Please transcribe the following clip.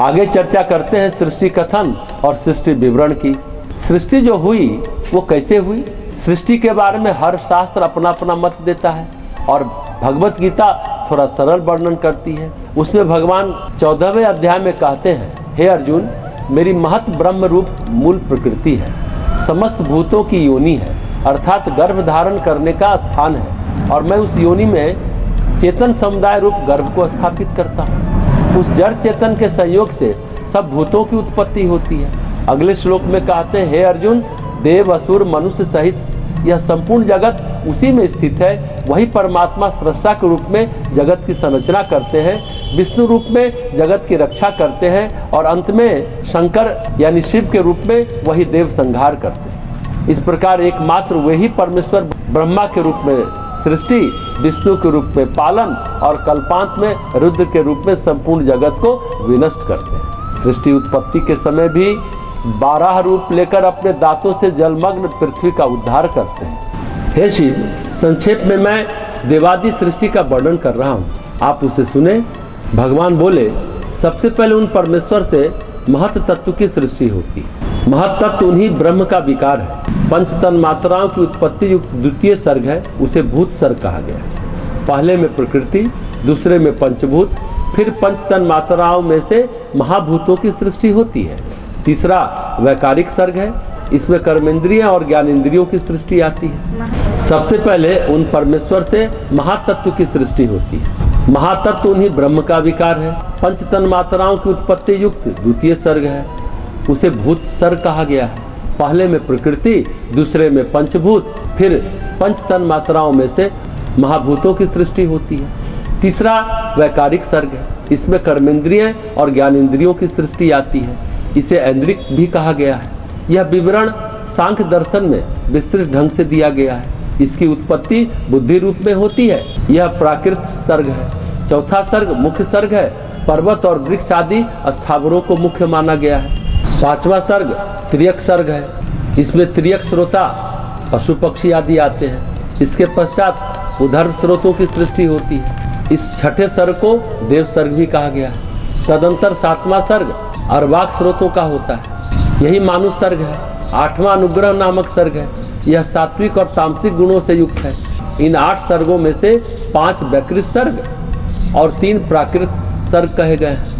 आगे चर्चा करते हैं सृष्टि कथन और सृष्टि विवरण की। सृष्टि जो हुई वो कैसे हुई? सृष्टि के बारे में हर शास्त्र अपना अपना मत देता है और भगवत गीता थोड़ा सरल वर्णन करती है। उसमें भगवान 14वें अध्याय में कहते हैं, हे अर्जुन, मेरी महत ब्रह्म रूप मूल प्रकृति है, समस्त भूतों की योनि है, अर्थात गर्भ धारण करने का स्थान है, और मैं उस योनि में चेतन समुदाय रूप गर्भ को स्थापित करता हूँ। उस जड़ चेतन के संयोग से सब भूतों की उत्पत्ति होती है। अगले श्लोक में कहते हैं, हे अर्जुन, देव असुर मनुष्य सहित यह संपूर्ण जगत उसी में स्थित है। वही परमात्मा सृष्टा के रूप में जगत की संरचना करते हैं, विष्णु रूप में जगत की रक्षा करते हैं, और अंत में शंकर यानी शिव के रूप में वही देव संहार करते हैं। इस प्रकार एकमात्र वही परमेश्वर ब्रह्मा के रूप में सृष्टि, विष्णु के रूप में पालन और कल्पांत में रुद्र के रूप में संपूर्ण जगत को विनष्ट करते हैं। सृष्टि उत्पत्ति के समय भी 12 रूप लेकर अपने दांतों से जलमग्न पृथ्वी का उद्धार करते हैं। हे शिव, संक्षेप में मैं देवादि सृष्टि का वर्णन कर रहा हूँ, आप उसे सुने। भगवान बोले, सबसे पहले उन परमेश्वर से महत तत्व की सृष्टि होती। महत तत्व उन्हीं ब्रह्म का विकार है। पंच तन मात्राओं की उत्पत्ति युक्त द्वितीय सर्ग है, उसे भूत सर्ग कहा गया है। पहले में प्रकृति, दूसरे में पंचभूत, फिर पंच तन मात्राओं में से महाभूतों की सृष्टि होती है। तीसरा वैकारिक सर्ग है, इसमें कर्मेंद्रिय और ज्ञानेंद्रियों की सृष्टि आती है। सबसे पहले उन परमेश्वर से महातत्व की सृष्टि होती है। महातत्व उन्हीं ब्रह्म का विकार है। पंच तन मात्राओं की उत्पत्ति युक्त द्वितीय सर्ग है, उसे भूत सर्ग कहा गया है। पहले में प्रकृति, दूसरे में पंचभूत, फिर पंच तन मात्राओं में से महाभूतों की सृष्टि होती है। तीसरा वैकारिक सर्ग है, इसमें कर्मेंद्रिय और ज्ञानेंद्रियों की सृष्टि आती है, इसे ऐन्द्रिक भी कहा गया है। यह विवरण सांख्य दर्शन में विस्तृत ढंग से दिया गया है। इसकी उत्पत्ति बुद्धि रूप में होती है। यह प्राकृत सर्ग है। चौथा सर्ग मुख्य सर्ग है। पर्वत और वृक्ष आदि स्थावरों को मुख्य माना गया है। पांचवा सर्ग त्रियक सर्ग है, इसमें त्रियक श्रोता पशु पक्षी आदि आते हैं। इसके पश्चात उधर्व स्रोतों की सृष्टि होती है। इस छठे सर्ग को देव सर्ग भी कहा गया है। तदंतर सातवां सर्ग अर्वाक स्रोतों का होता है, यही मानुष सर्ग है। आठवां अनुग्रह नामक सर्ग है, यह सात्विक और तामसिक गुणों से युक्त है। इन 8 सर्गों में से 5 वैकृत सर्ग और 3 प्राकृत सर्ग कहे गए हैं।